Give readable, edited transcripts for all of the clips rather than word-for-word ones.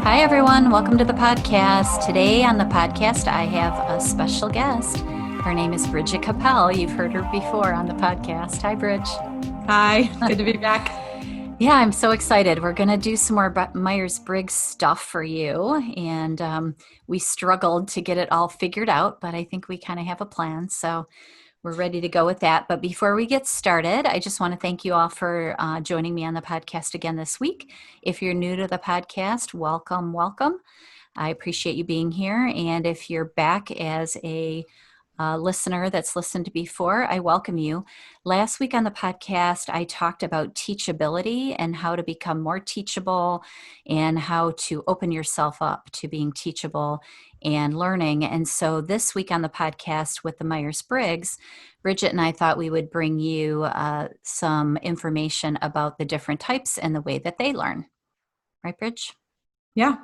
Hi, everyone. Welcome to the podcast. Today on the podcast, I have a special guest. Her name is Bridget Cappel. You've heard her before on the podcast. Hi, Bridge. Hi, good to be back. Yeah, I'm so excited. We're going to do some more Myers-Briggs stuff for you. And we struggled to get it all figured out, but I think we kind of have a plan. So we're ready to go with that. But before we get started, I just want to thank you all for joining me on the podcast again this week. If you're new to the podcast, welcome, welcome. I appreciate you being here. And if you're back as a listener that's listened before, I welcome you. Last week on the podcast, I talked about teachability and how to become more teachable and how to open yourself up to being teachable and learning. And so this week on the podcast with the Myers-Briggs, Bridget and I thought we would bring you some information about the different types and the way that they learn. Right, Bridge? Yeah.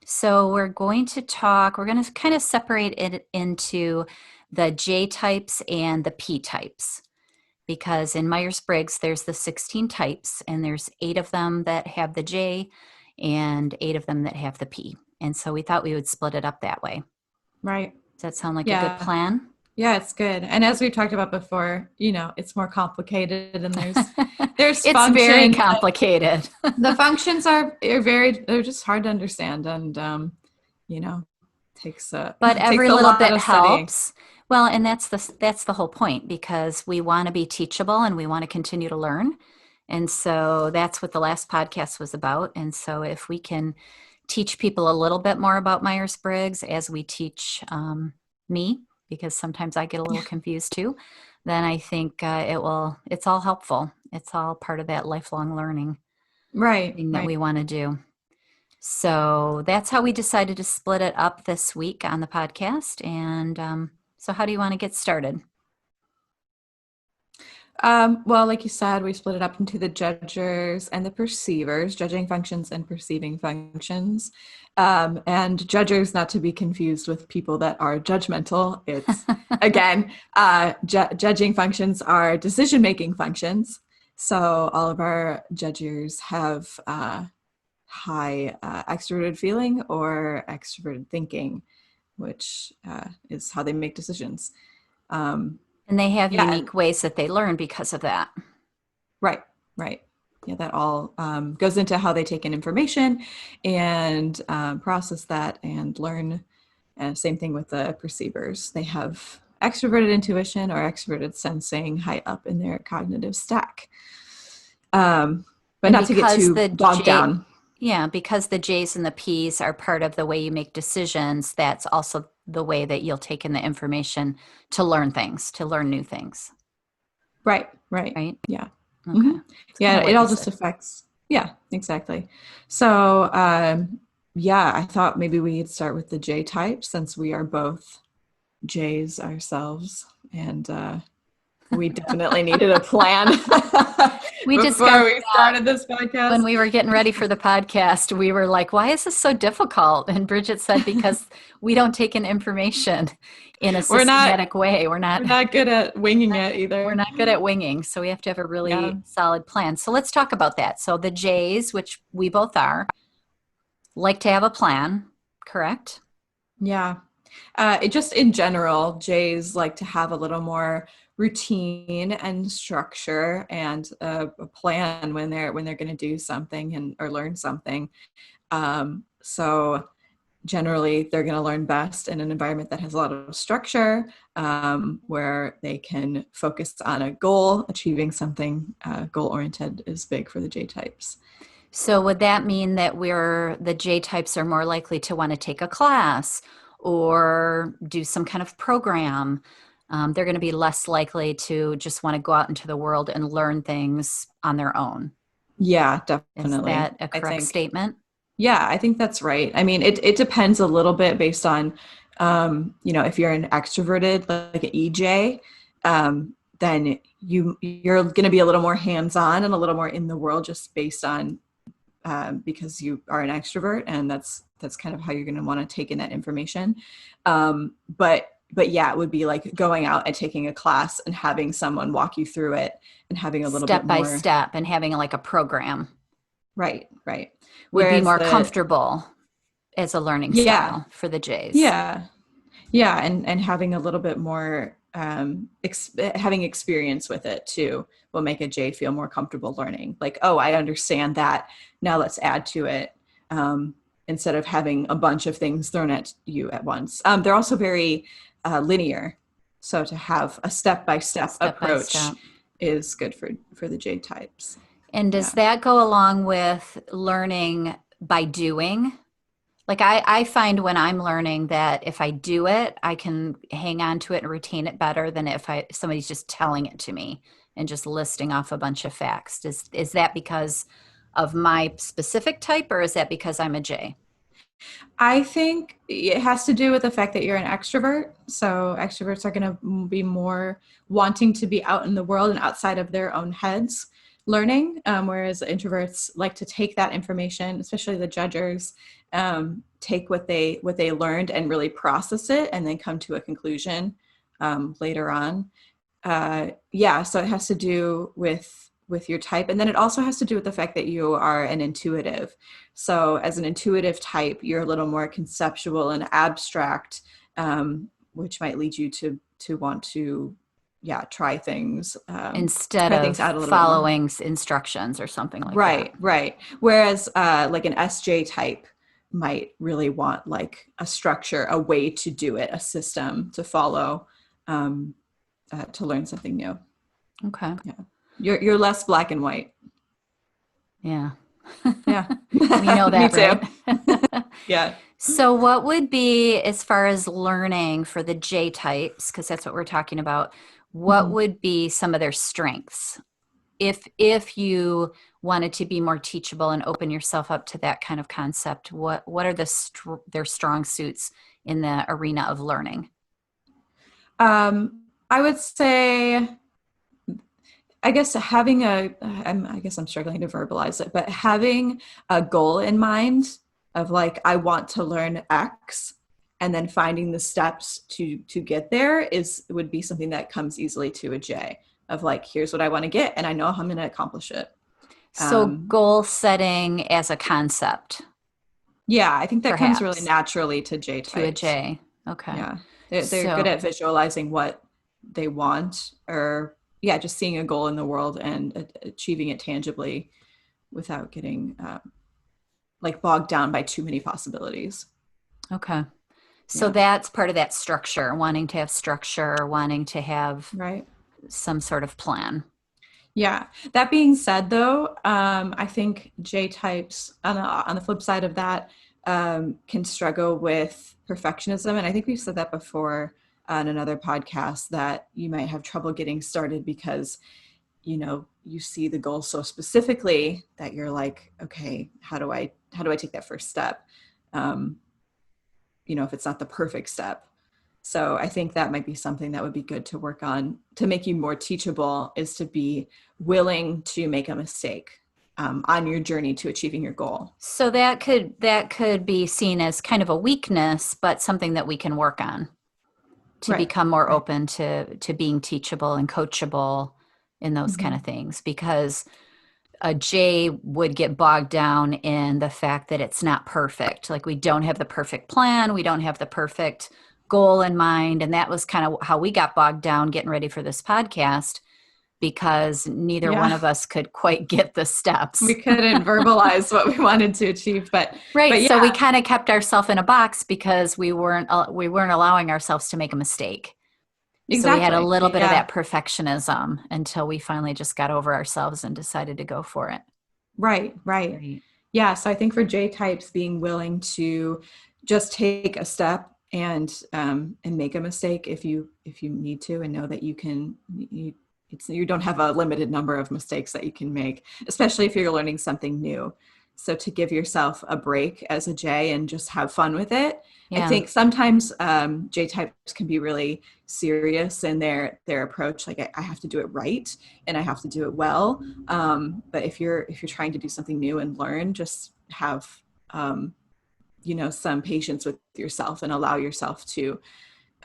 So we're going to kind of separate it into the J types and the P types, because in Myers-Briggs, there's the 16 types, and there's 8 of them that have the J and 8 of them that have the P. And so we thought we would split it up that way. Right. Does that sound like a good plan? Yeah, it's good. And as we've talked about before, it's more complicated and there's it's functions. Very complicated. The functions they're just hard to understand and, takes but every takes a little lot bit of helps. studying. Well, and that's the whole point, because we want to be teachable and we want to continue to learn. And so that's what the last podcast was about. And so if we can teach people a little bit more about Myers-Briggs as we teach me, because sometimes I get a little confused too, then I think it's all helpful. It's all part of that lifelong learning thing that we want to do. So that's how we decided to split it up this week on the podcast. And so how do you want to get started? Well, like you said, we split it up into the judgers and the perceivers, judging functions and perceiving functions. And judgers, not to be confused with people that are judgmental. It's, again, judging functions are decision-making functions. So all of our judgers have high extroverted feeling or extroverted thinking, which is how they make decisions. And they have unique ways that they learn because of that. Right. Yeah, that all goes into how they take in information and process that and learn. Same thing with the perceivers. They have extroverted intuition or extroverted sensing high up in their cognitive stack. But not to get too bogged down. Yeah, because the J's and the P's are part of the way you make decisions, that's also the way that you'll take in the information to learn things, to learn new things. Right. Yeah. Okay. Mm-hmm. Yeah, it all just affects. Yeah, exactly. So, I thought maybe we'd start with the J type, since we are both J's ourselves, and we definitely needed a plan. We before we started this podcast. When we were getting ready for the podcast, we were like, why is this so difficult? And Bridget said, because we don't take in information in a systematic way. We're not good at winging it either. We're not good at winging. So we have to have a really solid plan. So let's talk about that. So the J's, which we both are, like to have a plan, correct? Yeah. Just in general, J's like to have a little more routine and structure and a plan when they're going to do something or learn something. So generally, they're going to learn best in an environment that has a lot of structure, where they can focus on a goal. Achieving something goal-oriented is big for the J types. So would that mean that the J types are more likely to want to take a class or do some kind of program? They're going to be less likely to just want to go out into the world and learn things on their own. Yeah, definitely. Is that a correct statement? Yeah, I think that's right. I mean, it depends a little bit based on, if you're an extroverted, like an EJ, then you're going to be a little more hands-on and a little more in the world, just based on because you are an extrovert, and that's kind of how you're going to want to take in that information. But yeah, it would be like going out and taking a class and having someone walk you through it and having a little step bit by more step and having like a program. Right. Would be more comfortable. as a learning Yeah. style for the J's. Yeah. Yeah. And having a little bit more, having experience with it too will make a J feel more comfortable learning. Like, oh, I understand that. Now let's add to it. Instead of having a bunch of things thrown at you at once. They're also very linear. So to have a step-by-step Step by approach step. is good for the J types. And does Yeah. that go along with learning by doing? Like I find when I'm learning that if I do it, I can hang on to it and retain it better than if somebody's just telling it to me and just listing off a bunch of facts. Is that because of my specific type, or is that because I'm a J? I think it has to do with the fact that you're an extrovert. So extroverts are going to be more wanting to be out in the world and outside of their own heads learning, whereas introverts like to take that information, especially the judgers, take what they learned and really process it and then come to a conclusion later on. Yeah, so it has to do with your type, and then it also has to do with the fact that you are an intuitive. So as an intuitive type, you're a little more conceptual and abstract, which might lead you to want to, yeah, Instead try of things out a little bit more. following instructions or something like that. Right, right. Whereas like an SJ type might really want like a structure, a way to do it, a system to follow, to learn something new. Okay. Yeah. You're less black and white. Yeah. Yeah. We know Me that, too. right? Yeah. So, what would be, as far as learning for the J types, because that's what we're talking about, what Mhm. would be some of their strengths? If you wanted to be more teachable and open yourself up to that kind of concept, what are their strong suits in the arena of learning? I would say, I guess I guess I'm struggling to verbalize it, but having a goal in mind of like, I want to learn X, and then finding the steps to get there would be something that comes easily to a J of like, here's what I want to get, and I know how I'm going to accomplish it. So, Um, goal setting as a concept, yeah, I think that comes really perhaps, naturally to J to a types. J. Okay. Yeah, they're good So, at visualizing what they want, or yeah, just seeing a goal in the world and achieving it tangibly without getting like bogged down by too many possibilities. okay. So Yeah. that's part of that structure, wanting to have structure, wanting to have Right. some sort of plan. Yeah. That being said, though, I think J types on the flip side of that can struggle with perfectionism, and I think we've said that before on another podcast that you might have trouble getting started because you see the goal so specifically that you're like, okay, how do I take that first step? Um, if it's not the perfect step. So I think that might be something that would be good to work on to make you more teachable, is to be willing to make a mistake on your journey to achieving your goal. So that could be seen as kind of a weakness, but something that we can work on to Right. become more Right. open to being teachable and coachable in those kind of Mhm. things. Because a J would get bogged down in the fact that it's not perfect. Like we don't have the perfect plan, we don't have the perfect goal in mind, and that was kind of how we got bogged down getting ready for this podcast because neither one Yeah. of us could quite get the We steps. couldn't verbalize what we wanted to achieve, Right. but So we yeah, kind of kept ourselves in a box because we weren't allowing ourselves to make a mistake. So we had a exactly. little bit of Yeah. that perfectionism until we finally just got over ourselves and decided to go for it. Right, right. Right. Yeah, so I think for J types, being willing to just take a step and make a mistake if you need to, and know that you don't have a limited number of mistakes that you can make, especially if you're learning something new. So to give yourself a break as a J and just have fun with it. I Yeah. think sometimes J types can be really serious in their approach. Like I have to do it right and I have to do it well. But if you're trying to do something new and learn, just have some patience with yourself and allow yourself to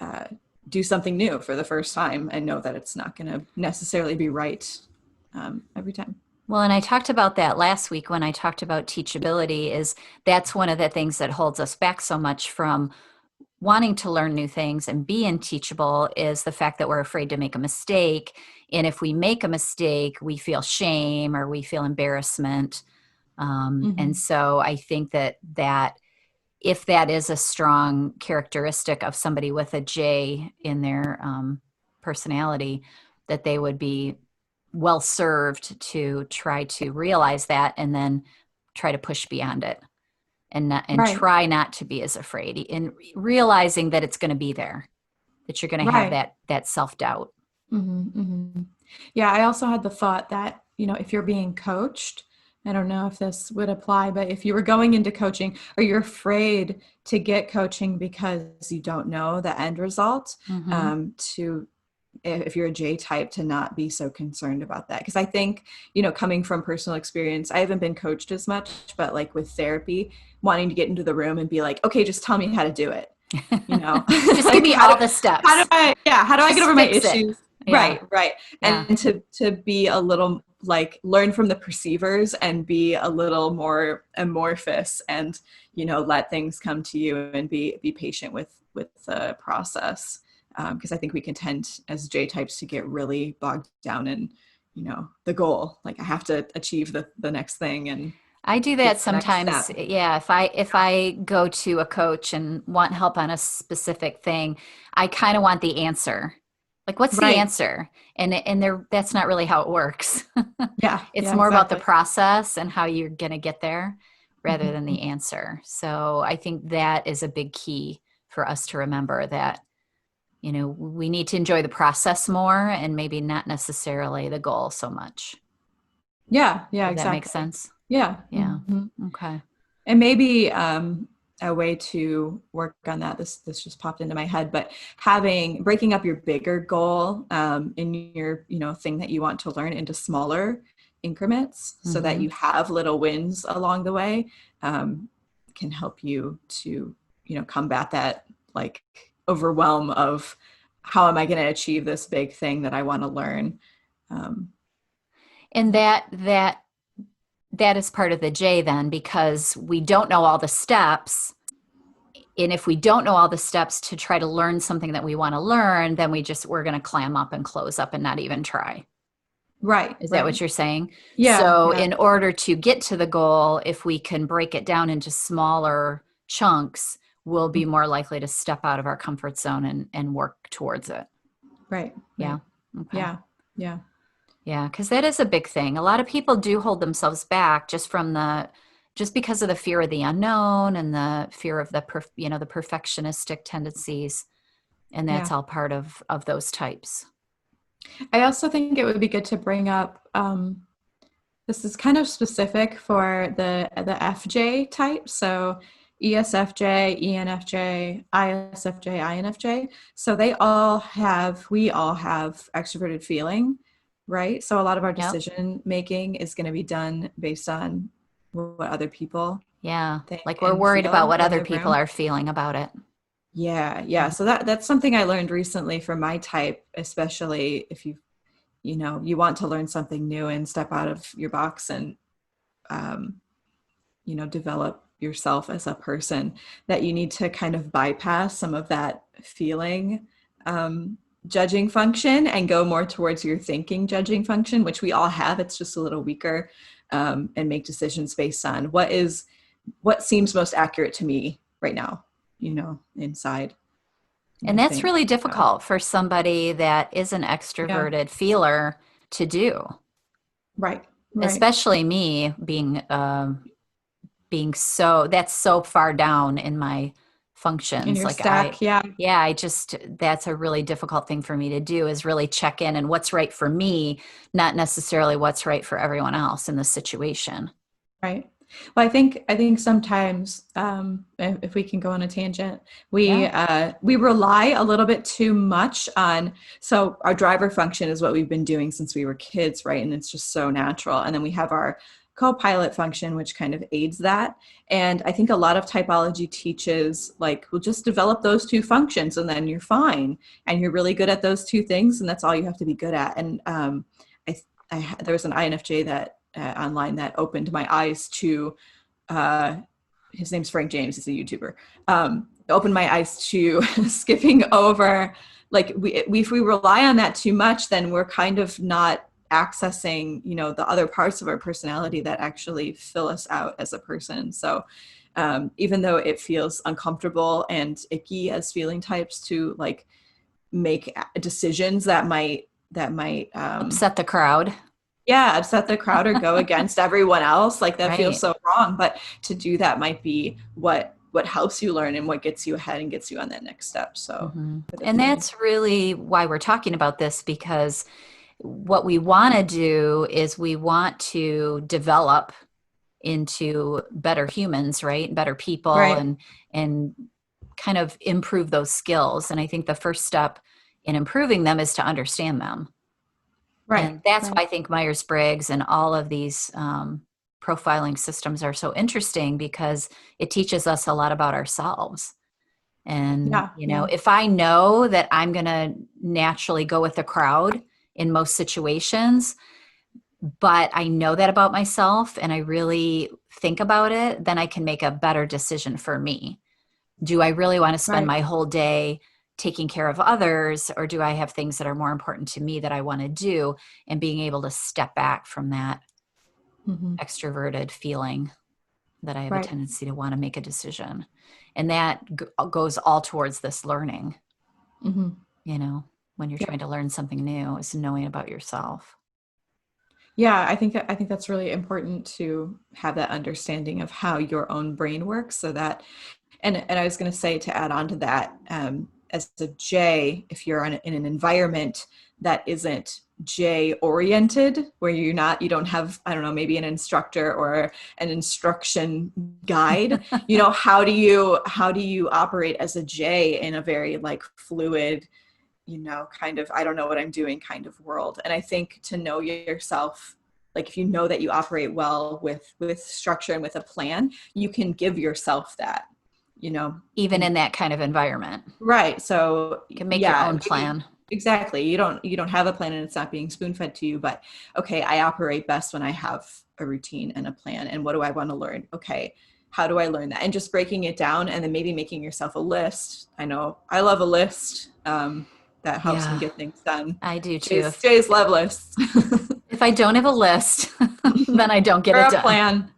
uh, do something new for the first time and know that it's not going to necessarily be right every time. Well, and I talked about that last week when I talked about teachability, is that's one of the things that holds us back so much from wanting to learn new things and being teachable, is the fact that we're afraid to make a mistake. And if we make a mistake, we feel shame or we feel embarrassment. And Hmm. so I think that if that is a strong characteristic of somebody with a J in their personality, that they would be well served to try to realize that and then try to push beyond it and Right, try not to be as afraid in realizing that it's going to be there, that you're going to have right. that self-doubt. Hmm. Hmm. Yeah, I also had the thought that, if you're being coached, I don't know if this would apply, but if you were going into coaching or you're afraid to get coaching because you don't know the end result, Mm-hmm. to if you're a J type, to not be so concerned about that. Because I think, coming from personal experience, I haven't been coached as much, but like with therapy, wanting to get into the room and be like, okay, just tell me how to do it. Just give Like me how do all the how do steps. I yeah, how do I get Just over my fix it. issues? Yeah. Right, right. Yeah. And to be a little like learn from the perceivers and be a little more amorphous and let things come to you and be patient with the process. Because I think we can tend as J types to get really bogged down in the goal. Like I have to achieve the next thing and I do get that to the next sometimes. step. Yeah, if I go to a coach and want help on a specific thing, I kind of want the answer. Like, what's the Right. answer? And there, that's not really how it works. Yeah, It's yeah, more about the exactly. process and how you're going to get there rather than the Mhm. answer. So I think that is a big key for us to remember, that, we need to enjoy the process more and maybe not necessarily the goal so much. Yeah, yeah, Does that make exactly. sense? Yeah. Yeah. Hmm. Okay. And maybe a way to work on that, this just popped into my head, but breaking up your bigger goal in your thing that you want to learn into smaller increments so that Mm-hmm. you have little wins along the way, um, can help you to combat that like overwhelm of how am I going to achieve this big thing that I want to learn. um, And that is part of the J then, because we don't know all the steps. And if we don't know all the steps to try to learn something that we want to learn, then we're going to clam up and close up and not even try. right, Is that what right. you're saying? Yeah, So yeah. in order to get to the goal, if we can break it down into smaller chunks, we'll be more likely to step out of our comfort zone and work towards it. Right, Yeah. right. Okay. Yeah, yeah, Yeah, because that is a big thing. A lot of people do hold themselves back just because of the fear of the unknown and the fear of the perfectionistic tendencies, and that's yeah. all part of those types. I also think it would be good to bring up, this is kind of specific for the FJ type. So ESFJ, ENFJ, ISFJ, INFJ. So we all have extroverted feeling, right? So a lot of our Yep. decision making is going to be done based on what other people Yeah. think Like we're and worried about feel what in other the people room. are feeling about it. Yeah, yeah. Yeah. So that's something I learned recently from my type, especially if you want to learn something new and step out of your box and um, develop yourself as a person, that you need to kind of bypass some of that feeling judging function and go more towards your thinking judging function, which we all have. It's just a little weaker, and make decisions based on what seems most accurate to me right now, inside. And And I that's think, really difficult for somebody that is an yeah, extroverted feeler to do, right, right. especially me being so that's so far down in my In functions. your Like I stack, yeah, yeah, I just that's a really difficult thing for me to do, is really check in and what's right for me, not necessarily what's right for everyone else in the situation. right. Well, I think sometimes, if we can go on a tangent, we Yeah. uh, we rely a little bit too much on. So our driver function is what we've been doing since we were kids, right? And it's just so natural. And then we have our co-pilot function, which kind of aids that. And I think a lot of typology teaches like, we'll just develop those two functions, and then you're fine, and you're really good at those two things, and that's all you have to be good at. And I there was an INFJ that online that opened my eyes to, his name's Frank James, he's a YouTuber, opened my eyes to skipping over, like if we rely on that too much, then we're kind of not accessing, the other parts of our personality that actually fill us out as a person. So even though it feels uncomfortable and icky as feeling types to like make decisions that might Upset the crowd. upset the crowd or go against everyone else, like that feels Right. so wrong, but to do that might be what helps you learn and what gets you ahead and gets you on that next step. So And that's really why we're talking about this, because what we want to do is we want to develop into better humans, right? Better people, right, and kind of improve those skills. And I think the first step in improving them is to understand them. right, And that's right, why I think Myers-Briggs and all of these profiling systems are so interesting, because it teaches us a lot about ourselves. And, yeah, yeah, if I know that I'm going to naturally go with the crowd in most situations, but I know that about myself and I really think about it, then I can make a better decision for me. Do I really want to spend right. my whole day taking care of others, or do I have things that are more important to me that I want to do? And being able to step back from that Mm-hmm. extroverted feeling that I have a Right. tendency to want to make a decision. And that goes all towards this learning, Mm-hmm. you know, when you're Yeah. trying to learn something new, is knowing about yourself. Yeah, I think that's really important to have that understanding of how your own brain works, so that, and I was going to say, to add on to that, as a J, if you're in an environment that isn't J oriented, where you don't have, I don't know, maybe an instructor or an instruction guide, how do you operate as a J in a very like fluid, kind of, I don't know what I'm doing kind of world. And I think to know yourself, like if you know that you operate well with structure and with a plan, you can give yourself that, Even in that kind of environment, right. So you can make your yeah, own maybe plan. exactly. You don't have a plan and it's not being spoon fed to you, but okay, I operate best when I have a routine and a plan. And what do I want to learn? Okay, how do I learn that? And just breaking it down, and then maybe making yourself a list. I know I love a list. That helps me Yeah, get things done. I do too. Jay's love lists. If I don't have a list, then I don't get Or it a done. plan.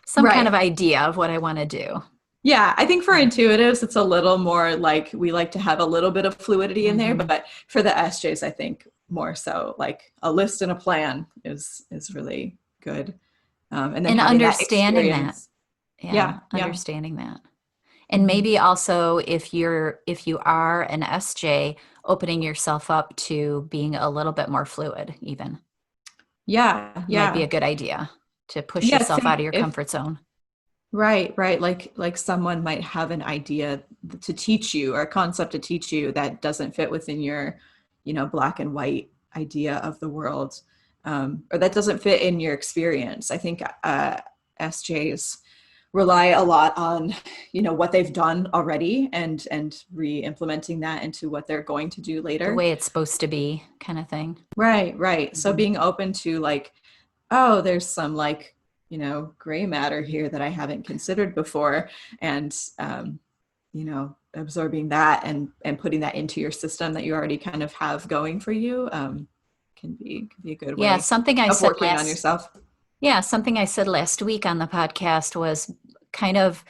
Some kind of Right. idea of what I want to do. Yeah, I think for Yeah. intuitives, it's a little more like we like to have a little bit of fluidity in there, Hmm. but for the SJs, I think more so like a list and a plan is really good. And then And having that understanding that. experience. Yeah, Yeah, yeah. understanding that. And Hmm. maybe also, if you are an SJ, opening yourself up to being a little bit more fluid, even, Yeah, might be a yeah. good idea to push Yeah, yourself out of think your if comfort zone. right, right. Like someone might have an idea to teach you or a concept to teach you that doesn't fit within your, black and white idea of the world, or that doesn't fit in your experience. I think SJs rely a lot on, what they've done already and re-implementing that into what they're going to do The later. way it's supposed to be, kind of thing. Right, right. So Mhm. being open to like, oh, there's some like, gray matter here that I haven't considered before. And, absorbing that and putting that into your system that you already kind of have going for you, can be a good Yeah, way something I of said working on last yourself. Yeah, something I said last week on the podcast was kind of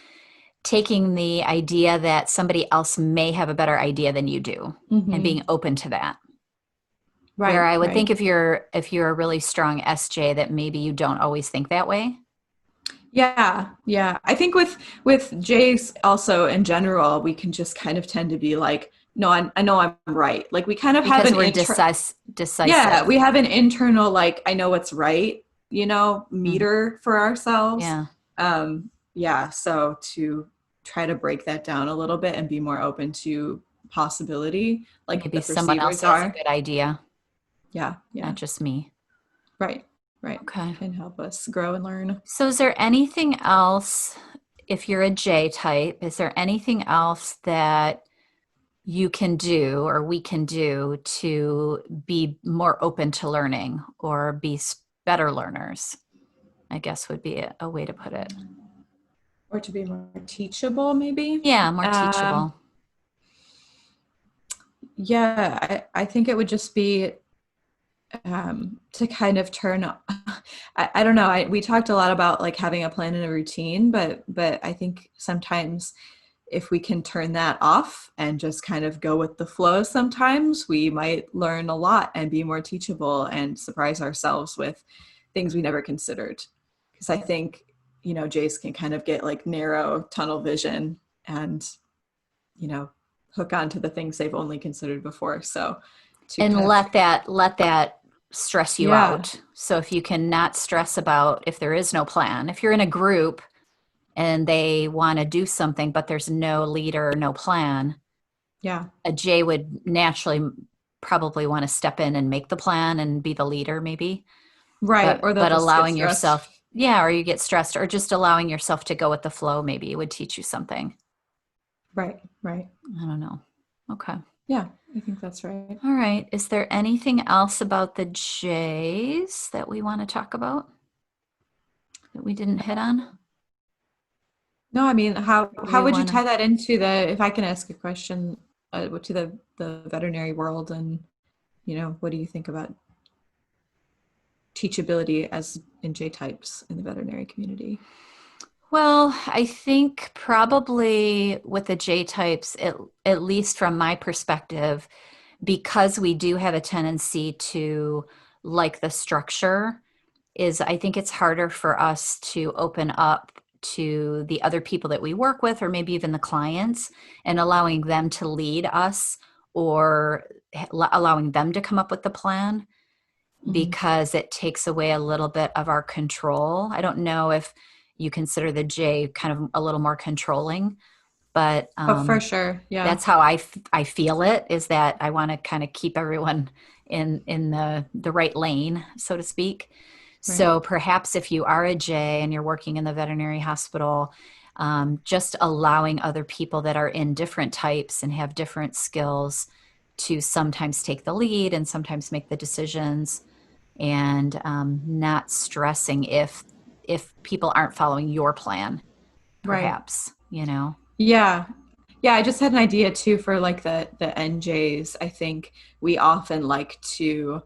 taking the idea that somebody else may have a better idea than you do, and Hmm. being open to that. Where Right, I would right. think, if you're a really strong SJ, that maybe you don't always think that way, Yeah, yeah. I think with Jays also in general, we can just kind of tend to be like, no, I know I'm right. Like we kind of have because an we're yeah, decisive. we have an internal like I know what's right, Mhm. meter for ourselves. Yeah, Yeah, so to try to break that down a little bit and be more open to possibility, like maybe the someone else perceivers has a are. good idea, Yeah, not yeah. just me. Right, right. Okay. Can help us grow and learn. So is there anything else, if you're a J type, is there anything else that you can do or we can do to be more open to learning or be better learners? I guess would be a way to put it. Or to be more teachable, maybe. Yeah, more teachable. Yeah, I think it would just be to kind of turn. I don't know. We talked a lot about like having a plan and a routine, but I think sometimes if we can turn that off and just kind of go with the flow, sometimes we might learn a lot and be more teachable and surprise ourselves with things we never considered. Because I think, Jays can kind of get like narrow tunnel vision and, hook on to the things they've only considered before. So to And kind of, let that stress you yeah, out. So if you can not stress about if there is no plan, if you're in a group and they want to do something, but there's no leader, no plan, yeah, a J would naturally probably want to step in and make the plan and be the leader, maybe. right. But Or they'll just get allowing stressed. yourself, yeah, or you get stressed, or just allowing yourself to go with the flow, maybe would teach you something. Right, right. I don't know. Okay. Yeah, I think that's right. All right. Is there anything else about the J's that we want to talk about that we didn't hit on? No, I mean, Or do how we would you want to? tie that into if I can ask a question, to the veterinary world, and what do you think about teachability as in J types in the veterinary community? Well, I think probably with the J types, at least from my perspective, because we do have a tendency to like the structure, is I think it's harder for us to open up to the other people that we work with, or maybe even the clients, and allowing them to lead us, or allowing them to come up with the plan, Mm-hmm. because it takes away a little bit of our control. I don't know if you consider the J kind of a little more controlling, but Oh, for sure. Yeah. that's how I feel it, is that I want to kind of keep everyone in the right lane, so to speak. Right. So perhaps if you are a J and you're working in the veterinary hospital, just allowing other people that are in different types and have different skills to sometimes take the lead and sometimes make the decisions, and not stressing if people aren't following your plan, Right. perhaps, you know. Yeah. Yeah, I just had an idea too for like the NJs. I think we often like to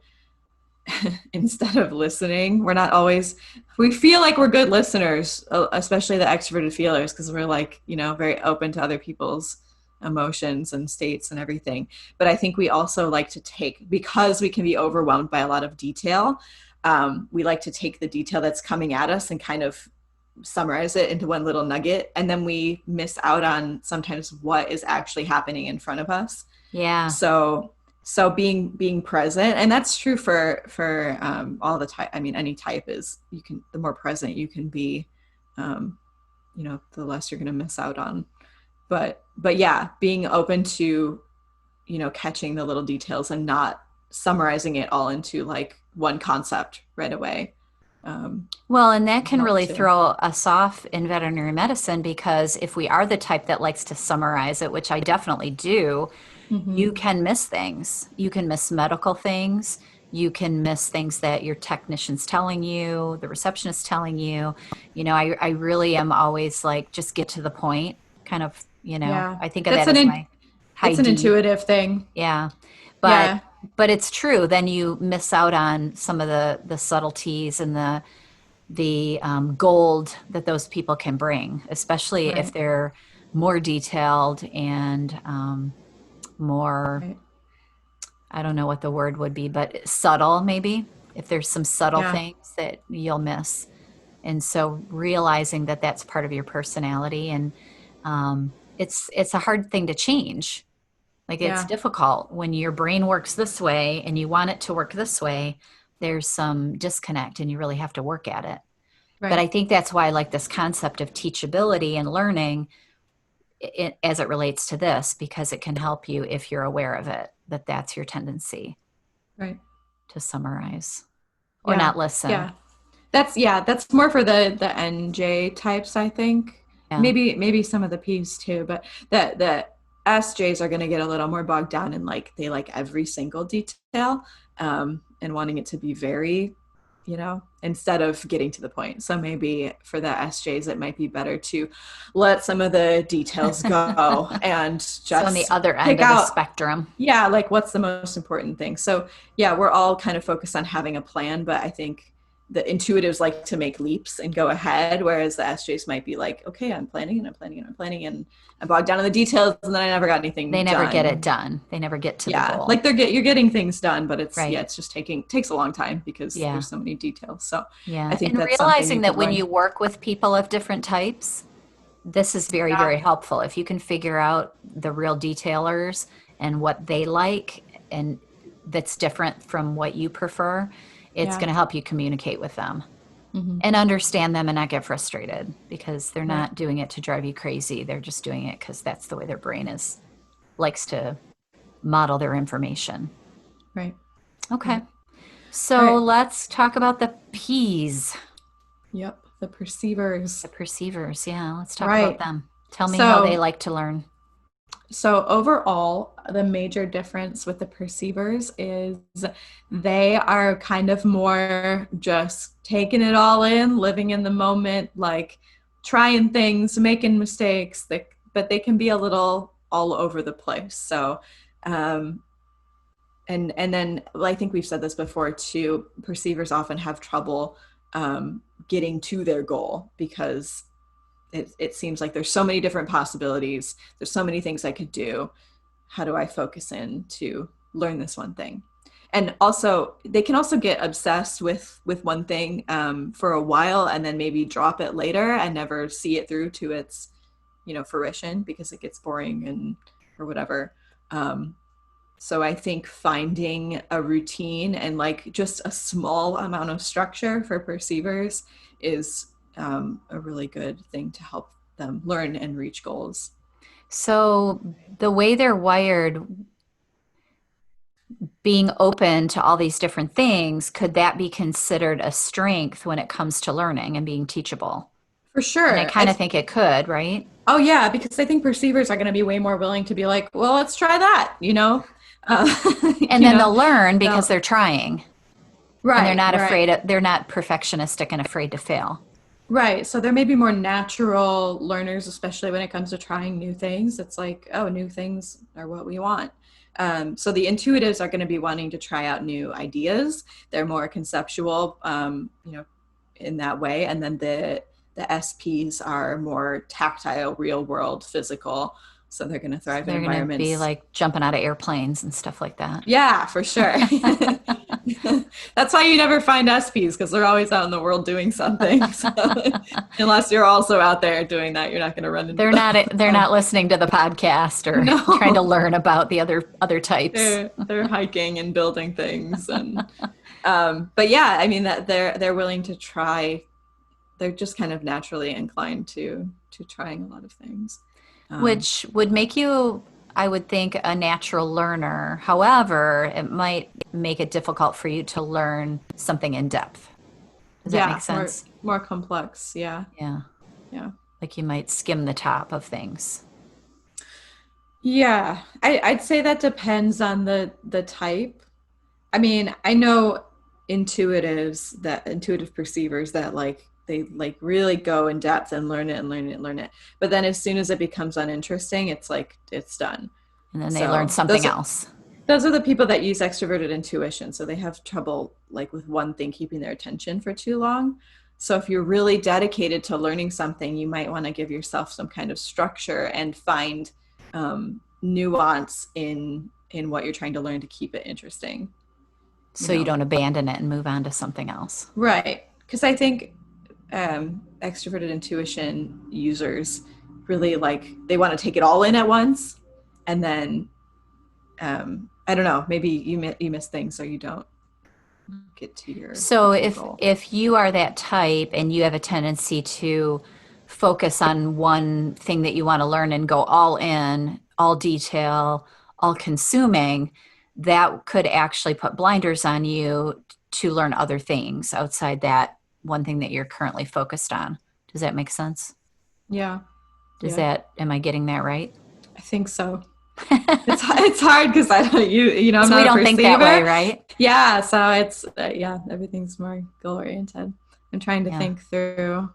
instead of listening, we're not always, we feel like we're good listeners, especially the extroverted feelers, because we're like, very open to other people's emotions and states and everything. But I think we also like to take, because we can be overwhelmed by a lot of detail, we like to take the detail that's coming at us and kind of summarize it into one little nugget. And then we miss out on sometimes what is actually happening in front of us. Yeah. So being present, and that's true for all the type. I mean, any type is, you can, the more present you can be, the less you're going to miss out on. But yeah, being open to catching the little details and not summarizing it all into like one concept right away. Well, and that Can can help really too. throw us off in veterinary medicine, because if we are the type that likes to summarize it, which I definitely do, you Mm-hmm. can miss things. You can miss medical things. You can miss things that your technician's telling you, the receptionist telling you. I really am always like, just get to the point, kind of, Yeah, I think of that's that as my high it's an D. intuitive thing. Yeah. But Yeah, it's true. Then you miss out on some of the subtleties and the gold that those people can bring, especially if right, they're more detailed and more, right. I don't know what the word would be, but subtle, maybe, if there's some subtle Yeah, things that you'll miss. And so realizing that that's part of your personality, and it's a hard thing to change. Like, it's yeah, difficult when your brain works this way and you want it to work this way. There's some disconnect and you really have to work at it. But I right. think that's why I like this concept of teachability and learning, as it relates to this, because it can help you if you're aware of it, that that's your tendency Right. to summarize or Yeah. not listen. Yeah. That's more for the NJ types, I think. Yeah. Maybe some of the P's too, but the SJs are going to get a little more bogged down in like they like every single detail, and wanting it to be very, instead of getting to the point. So maybe for the SJs, it might be better to let some of the details go and So on the just other end pick of the out, spectrum. yeah, like what's the most important thing. So yeah, we're all kind of focused on having a plan, but I think the intuitives like to make leaps and go ahead, whereas the SJs might be like, okay, I'm planning and I'm planning and I'm planning and I'm bogged down in the details, and then I never got anything They never get it done. done. They never get to the Yeah, goal. like you're getting things done, but Right. it's just takes a long time because Yeah. there's so many details. So I Yeah. think And that's something realizing you that could when learn. you work with people of different types, this is very, Yeah, very helpful. If you can figure out the real detailers and what they like and that's different from what you prefer, it's yeah, going to help you communicate with them hmm, and understand them and not get frustrated because they're right, not doing it to drive you crazy. They're just doing it because that's the way their brain is likes to model their information. right, Okay. right. All So right. let's talk about the P's, Yep, the perceivers. the perceivers. Yeah, let's talk about Right. them. Tell me how they So like to learn. So overall, the major difference with the perceivers is they are kind of more just taking it all in, living in the moment, like trying things, making mistakes, but they can be a little all over the place. So, um, and then I think we've said this before too, perceivers often have trouble getting to their goal because it seems like there's so many different possibilities. There's so many things I could do. How do I focus in to learn this one thing? And also, they can also get obsessed with one thing for a while, and then maybe drop it later and never see it through to its fruition because it gets boring and or whatever. Um, so I think finding a routine and like just a small amount of structure for perceivers is a really good thing to help them learn and reach goals. So the way they're wired, being open to all these different things, could that be considered a strength when it comes to learning and being teachable? For And I sure. kind of think it could, right? Oh yeah, because I think perceivers are going to be way more willing to be like, well, let's try that. Uh, And you then know, they'll learn because they'll, they're trying and they're right, not right. afraid they're not perfectionistic and afraid to fail. Right. So there may be more natural learners, especially when it comes to trying new things. It's like, oh, new things are what we want. So the intuitives are going to be wanting to try out new ideas. They're more conceptual, in that way. And then the SPs are more tactile, real world, physical. So they're going to So thrive in they're going to be environments. like jumping out of airplanes and stuff like that. Yeah, for sure. That's why you never find SPs because they're always out in the world doing something. So, unless you're also out there doing that, you're not going to run into They're them not all the they're time. not listening to the podcast or trying to No, learn about the other types. they're hiking and building things, and but yeah, I mean that they're willing to try. They're just kind of naturally inclined to trying a lot of things. Um, Which would make you, I would think, a natural learner. However, it might make it difficult for you to learn something in depth. Does that make yeah, more sense? more complex. Yeah, Yeah. yeah. Like you might skim the top of things. Yeah, I'd say that depends on the type. I mean, I know intuitive perceivers that like they like really go in depth and learn it and learn it and learn it. But then as soon as it becomes uninteresting, it's like it's done. And then they learn So something else. those are the people that use extroverted intuition. So they have trouble like with one thing keeping their attention for too long. So if you're really dedicated to learning something, you might want to give yourself some kind of structure and find nuance in what you're trying to learn to keep it interesting. You So you know, don't abandon it and move on to something else. right? Because I think extroverted intuition users really like they want to take it all in at once, and then I don't know, maybe you miss things so you don't get to So your if goal. if you are that type and you have a tendency to focus on one thing that you want to learn and go all in, all detail, all consuming, that could actually put blinders on you to learn other things outside that one thing that you're currently focused on. Does that make sense? Yeah, Does yeah, that, am I getting that right? I think so. It's hard because I don't I'm So we not a don't think that way, perceiver. right? Yeah, so it's everything's more goal oriented. I'm trying to Yeah. think through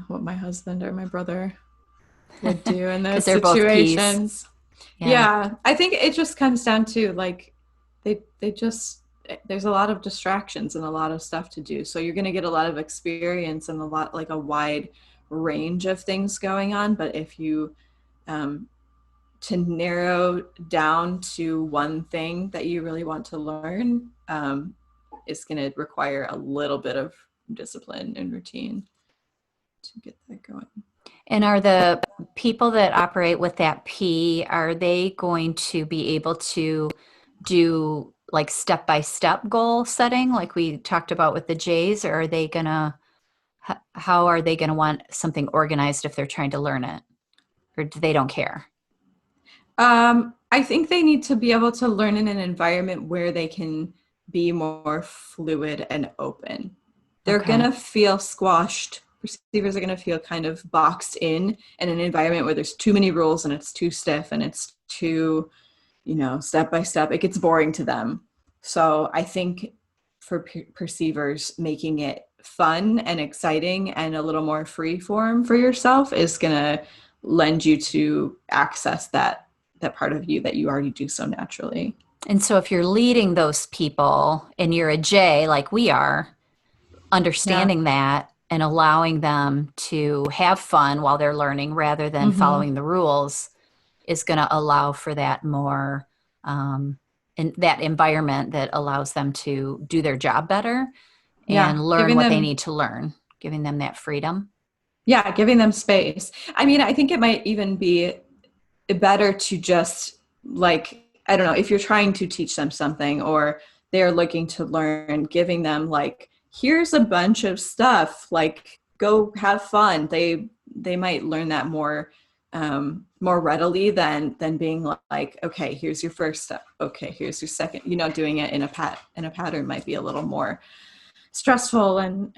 what my husband or my brother would do in Because those they're both P's. situations. Yeah. Yeah, I think it just comes down to like they just there's a lot of distractions and a lot of stuff to do. So you're going to get a lot of experience and a wide range of things going on. But if you um, to narrow down to one thing that you really want to learn, is going to require a little bit of discipline and routine to get that going. And are the people that operate with that P, are they going to be able to do like step-by-step goal setting like we talked about with the J's, or are they gonna, how are they gonna want something organized if they're trying to learn it? Or do they don't care? I think they need to be able to learn in an environment where they can be more fluid and open. They're going Okay. to feel squashed. Perceivers are going to feel kind of boxed in an environment where there's too many rules and it's too stiff and it's too, step by step. It gets boring to them. So I think for perceivers, making it fun and exciting and a little more free form for yourself is going to lend you to access that part of you that you already do so naturally. And so if you're leading those people and you're a J like we are, Yeah. understanding that and allowing them to have fun while they're learning rather than Mm-hmm. following the rules is going to allow for that more in that environment that allows them to do their job better and Yeah. learn what they need to learn, giving them that freedom. Giving them space. I mean, I think it might even be better to just like, I don't know, if you're trying to teach them something or they're looking to learn, giving them like, here's a bunch of stuff, like go have fun. They might learn that more readily than being like, okay, here's your first step. Okay, here's your second. Doing it in a pattern might be a little more stressful and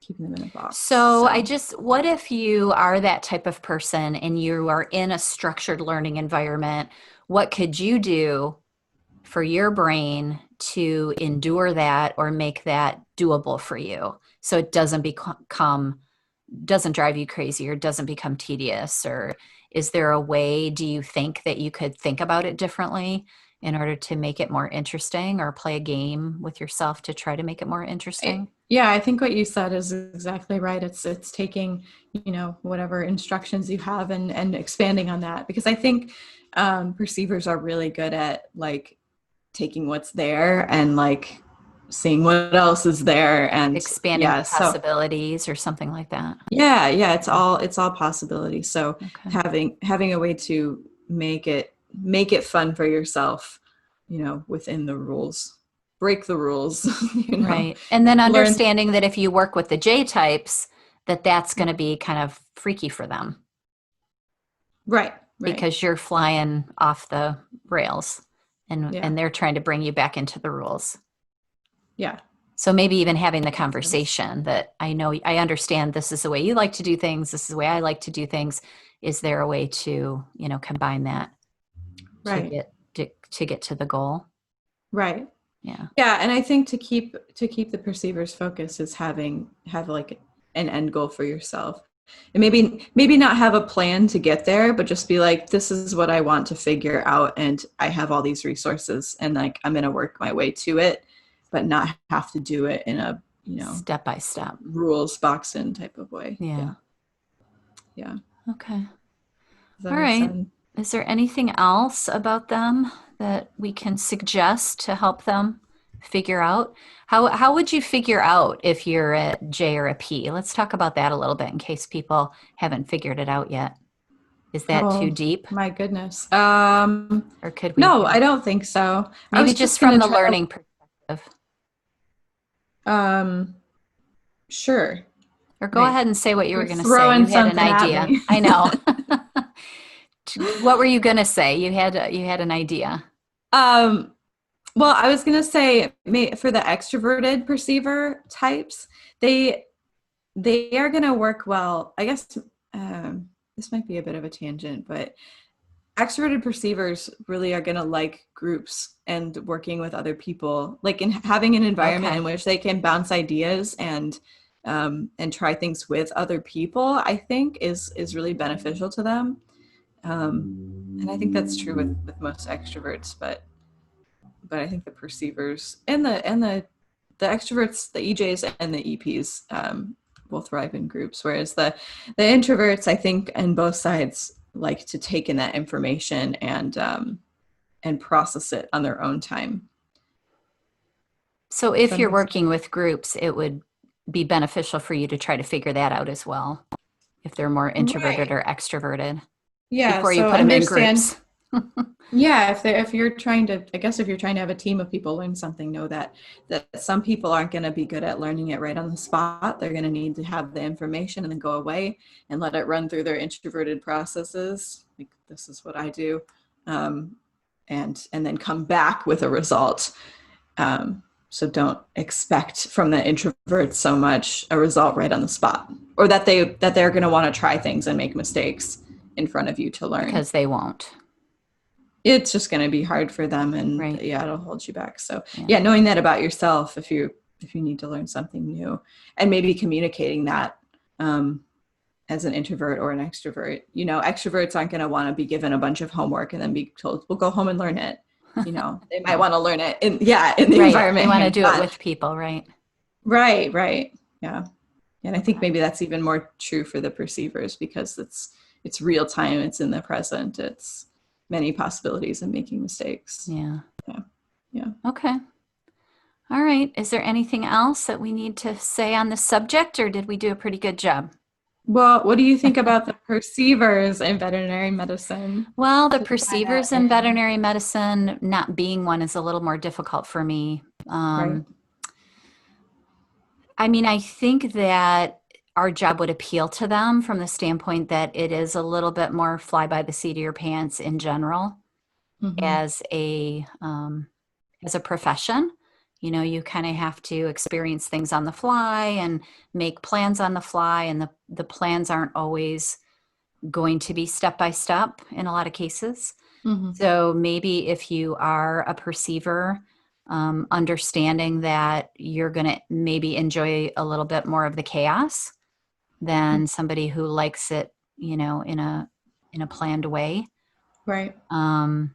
keeping them in a box. So So what if you are that type of person and you are in a structured learning environment? What could you do for your brain to endure that or make that doable for you so it doesn't drive you crazy or doesn't become tedious? Or is there a way, do you think, that you could think about it differently in order to make it more interesting, or play a game with yourself to try to make it more interesting? yeah, I think what you said is exactly right. It's taking, whatever instructions you have and expanding on that, because I think perceivers are really good at like taking what's there and like seeing what else is there. And Expanding yeah, the so possibilities or something like that. yeah, it's all possibility. So Okay. having a way to make it fun for yourself, within the rules, break the rules, Right. And then learn. understanding that if you work with the J types, that that's going to be kind of freaky for them Right, right. because you're flying off the rails Yeah, and they're trying to bring you back into the rules. yeah. So maybe even having the Makes sense. conversation that I know I understand this is the way you like to do things, this is the way I like to do things. Is there a way to, combine that to Right, get to the goal? right. Yeah. Yeah, and I think to keep the perceiver's focus is have like an end goal for yourself. And maybe not have a plan to get there, but just be like, this is what I want to figure out and I have all these resources and like I'm going to work my way to it, but not have to do it in a, Step by step. rules boxed in type of way. Yeah. Yeah. Yeah. Okay. Does that All make right. sense? Is there anything else about them that we can suggest to help them figure out? How would you figure out if you're a J or a P? Let's talk about that a little bit in case people haven't figured it out yet. Is that too Oh deep? my goodness. Or could we No, I don't think so. I maybe was just just from gonna the try learning perspective? to sure. Or go Right. ahead and say what you were You're going to say. throwing You had an something at idea. me. I know. What were you going to say? You had an idea. um, well, I was gonna say for the extroverted perceiver types, they they are gonna work well. I guess this might be a bit of a tangent, but extroverted perceivers really are going to like groups and working with other people, like in having an environment in which they can bounce ideas and try things with other people, I think is really beneficial to them. And I think that's true with most extroverts, but I think the perceivers and the extroverts, the EJs and the EPs will thrive in groups, whereas the introverts, I think, on both sides like to take in that information and process it on their own time. So if you're working with groups, it would be beneficial for you to try to figure that out as well, if they're more introverted or extroverted. Yeah. Before you put them in groups. Yeah, if you're trying to, I guess if you're trying to have a team of people learn something, know that some people aren't going to be good at learning it right on the spot. They're going to need to have the information and then go away and let it run through their introverted processes. Like, this is what I do, and then come back with a result. So don't expect from the introvert so much a result right on the spot, or that they're going to want to try things and make mistakes in front of you to learn, because they won't. It's just going to be hard for them, and it'll hold you back. So knowing that about yourself, if you need to learn something new, and maybe communicating that as an introvert or an extrovert. Extroverts aren't going to want to be given a bunch of homework and then be told, well, go home and learn it. They might want to learn it in the environment. They want to do it with people, right? Right. Yeah. And I think maybe that's even more true for the perceivers, because it's real time. It's in the present. It's many possibilities and making mistakes. Yeah. Yeah. Okay. All right. Is there anything else that we need to say on the subject, or did we do a pretty good job? Well, what do you think about the perceivers in veterinary medicine? Well, the perceivers in veterinary medicine, not being one, is a little more difficult for me. Right. I mean, I think that our job would appeal to them from the standpoint that it is a little bit more fly by the seat of your pants in general. Mm-hmm. as a profession. You kind of have to experience things on the fly and make plans on the fly, and the plans aren't always going to be step by step in a lot of cases. Mm-hmm. So maybe if you are a perceiver, understanding that you're going to maybe enjoy a little bit more of the chaos than somebody who likes it, in a planned way. Right. And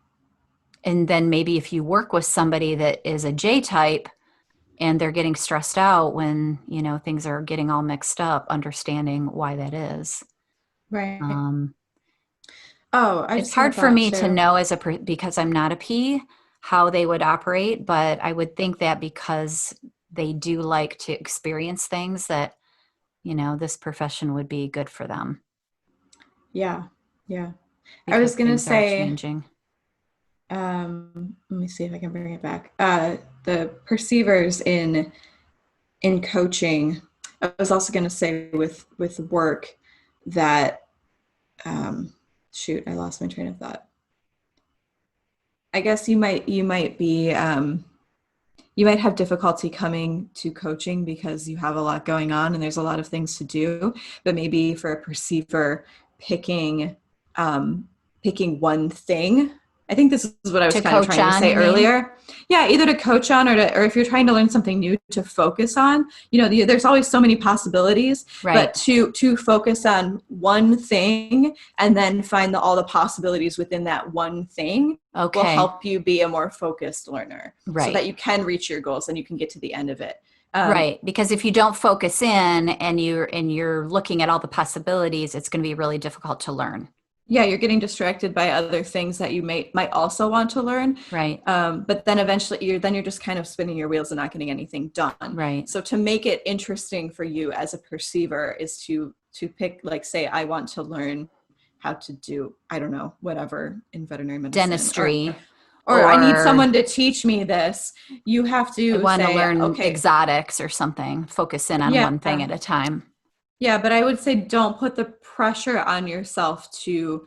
then maybe if you work with somebody that is a J type and they're getting stressed out when, things are getting all mixed up, understanding why that is. Right. It's hard for me to know because I'm not a P, how they would operate, but I would think that because they do like to experience things that, this profession would be good for them. Yeah. I was going to say, changing. Let me see if I can bring it back. The perceivers in coaching, I was also going to say with work that, I lost my train of thought. I guess you might be, you might have difficulty coming to coaching because you have a lot going on and there's a lot of things to do, but maybe for a perceiver, picking one thing. I think this is what I was kind of trying to say earlier. Yeah, either to coach on or if you're trying to learn something new, to focus on. There's always so many possibilities, right. But to focus on one thing and then find all the possibilities within that one thing will help you be a more focused learner, right. So that you can reach your goals and you can get to the end of it. Right, because if you don't focus in and you're looking at all the possibilities, it's going to be really difficult to learn. Yeah, you're getting distracted by other things that you might also want to learn. Right. But then eventually you're just kind of spinning your wheels and not getting anything done. Right. So to make it interesting for you as a perceiver is to pick, like, say, I want to learn how to do, I don't know, whatever in veterinary medicine. Dentistry. Or I need someone to teach me this. You have to want to learn exotics or something. Focus in on one thing at a time. Yeah, but I would say don't put the pressure on yourself to,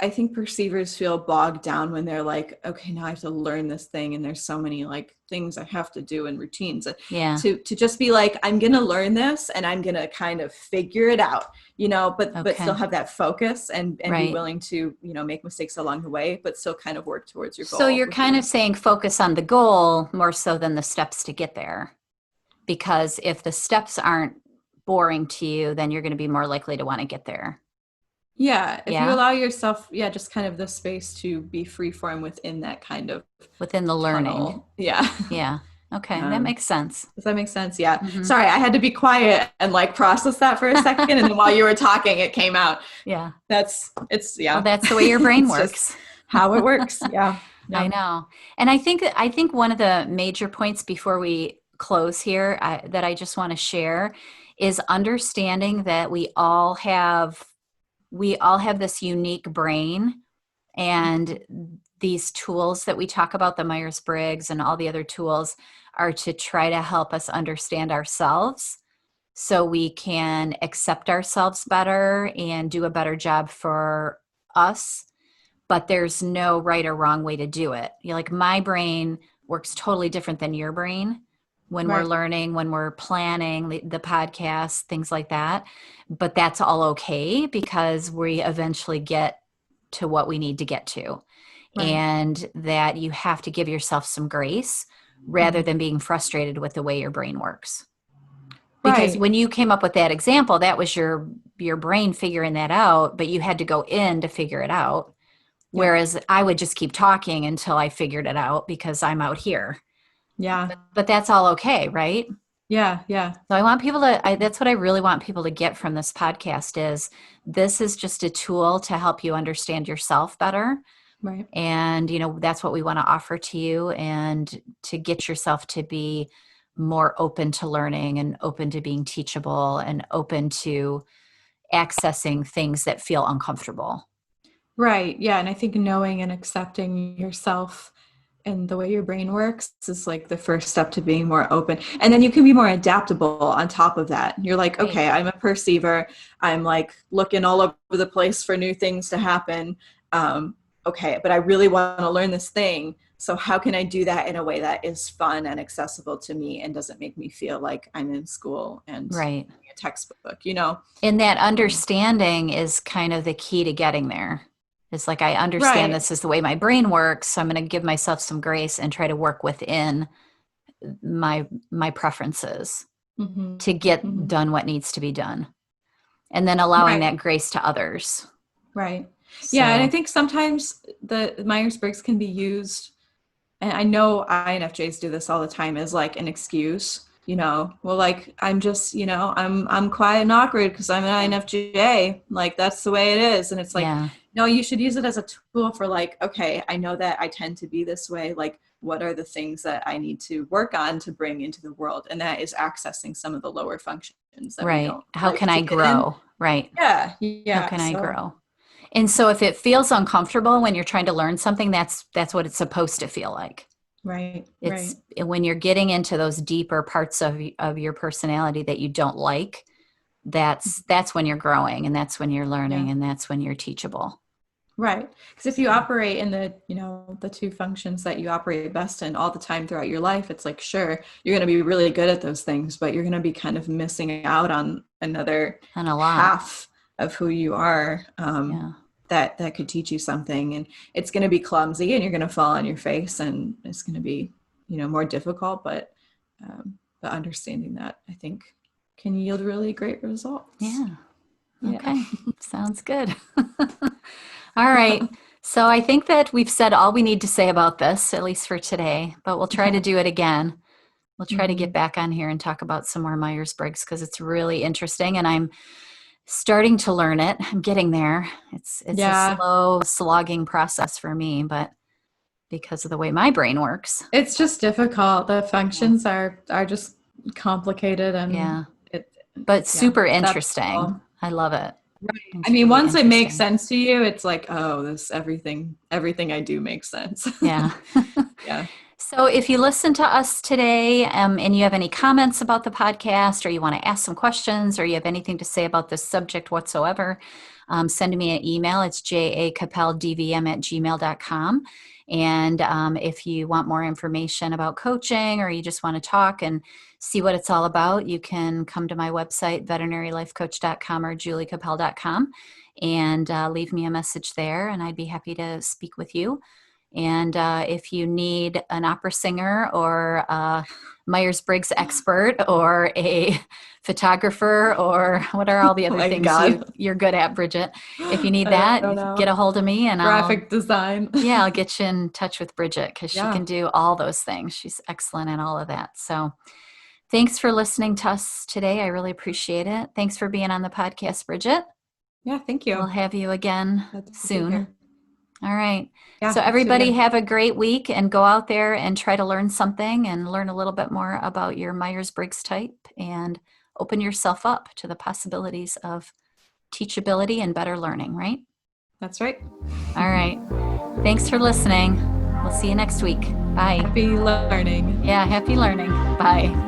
I think perceivers feel bogged down when they're like, okay, now I have to learn this thing, and there's so many like things I have to do and routines. Yeah. To just be like, I'm gonna learn this and I'm gonna kind of figure it out, but still Okay. have that focus and be Right. willing to, make mistakes along the way, but still kind of work towards your So goal you're with kind your. of saying focus on the goal more so than the steps to get there. Because if the steps aren't boring to you, then you're going to be more likely to want to get there. Yeah, if you Yeah. allow yourself, just kind of the space to be free form within that kind of Within the learning. tunnel. Yeah. Yeah. Okay. That um makes sense. Does that make sense? Yeah. Hmm. Sorry, I had to be quiet and like process that for a second. And then while you were talking, it came out. Yeah. Well, Yeah. that's the way your brain It's just works. how it works. Yeah. I Yeah. know. And I think one of the major points before we close here that I just want to share is understanding that we all have this unique brain, and these tools that we talk about, the Myers-Briggs and all the other tools, are to try to help us understand ourselves so we can accept ourselves better and do a better job for us. But there's no right or wrong way to do it. Like my brain works totally different than your brain when we're Right. learning, when we're planning the podcast, things like that. But that's all okay because we eventually get to what we need to get to. Right. And that you have to give yourself some grace rather Mhm. than being frustrated with the way your brain works. Because Right. when you came up with that example, that was your brain figuring that out, but you had to go in to figure it out. Yep. Whereas I would just keep talking until I figured it out because I'm out here. Yeah. But that's all okay, right? Yeah. Yeah. So I want people to, that's what I really want people to get from this podcast is this is just a tool to help you understand yourself better. Right. And, that's what we want to offer to you and to get yourself to be more open to learning and open to being teachable and open to accessing things that feel uncomfortable. Right. Yeah. And I think knowing and accepting yourself and the way your brain works is like the first step to being more open. And then you can be more adaptable on top of that. You're like, Right. okay, I'm a perceiver. I'm like looking all over the place for new things to happen. Okay, but I really want to learn this thing. So how can I do that in a way that is fun and accessible to me and doesn't make me feel like I'm in school and Right. a textbook? And that Um, understanding is kind of the key to getting there. It's like I understand right. this is the way my brain works, so I'm going to give myself some grace and try to work within my preferences Hmm. to get Hmm. done what needs to be done. And then allowing Right. that grace to others. Right. Yeah. And I So, think sometimes the Myers-Briggs can be used, and I know INFJs do this all the time, as like an excuse, well, like I'm just, I'm quiet and awkward because I'm an yeah. INFJ. Like that's the way it is. And it's like, Yeah. no, you should use it as a tool for like, okay, I know that I tend to be this way. Like, what are the things that I need to work on to bring into the world? And that is accessing some of the lower functions that we Right. don't How like can to I get in. grow? Right. Yeah. How Yeah. can I So, grow? And so if it feels uncomfortable when you're trying to learn something, that's what it's supposed to feel like. right. It's Right. when you're getting into those deeper parts of your personality that you don't like, that's when you're growing and that's when you're learning Yeah. and that's when you're teachable. Right. Because if you So, operate in the two functions that you operate best in all the time throughout your life, it's like, sure, you're going to be really good at those things, but you're going to be kind of missing out on another and a lot. half of who you are, Yeah. that could teach you something. And it's going to be clumsy and you're going to fall on your face and it's going to be, more difficult. But understanding that, I think, can yield really great results. Yeah. Yeah. Okay. Sounds good. All right. So I think that we've said all we need to say about this, at least for today, but we'll try to Okay. do it again. We'll try to get Mhm. back on here and talk about some more Myers-Briggs because it's really interesting and I'm starting to learn it. I'm getting there. It's a Yeah. slow slogging process for me, but because of the way my brain works. It's just difficult. The Yeah. functions are just complicated, and Yeah. it But yeah, super that's interesting. all. I love it. Right. I It's mean, really once it makes interesting. sense to you, it's like, oh, this everything I do makes sense. Yeah. Yeah. So if you listen to us today and you have any comments about the podcast or you want to ask some questions or you have anything to say about this subject whatsoever, send me an email. It's jacapeldvm@gmail.com. And if you want more information about coaching, or you just want to talk and see what it's all about, you can come to my website, veterinarylifecoach.com or juliecapel.com, and leave me a message there, and I'd be happy to speak with you. And if you need an opera singer, or a Myers-Briggs expert, or a photographer, or what are all the Oh other my things God. you're good at, Bridget? If you need I that, don't know. get a hold of me, and Graphic design. I'll get you in touch with Bridget, because she Yeah. can do all those things. She's excellent at all of that. So thanks for listening to us today. I really appreciate it. Thanks for being on the podcast, Bridget. Yeah, thank you. We'll have you again Glad to be soon. here. All right. Yeah, So you too everybody again. have a great week, and go out there and try to learn something, and learn a little bit more about your Myers-Briggs type, and open yourself up to the possibilities of teachability and better learning, right? That's right. All right. Thanks for listening. We'll see you next week. Bye. Happy learning. Yeah, happy learning. Bye.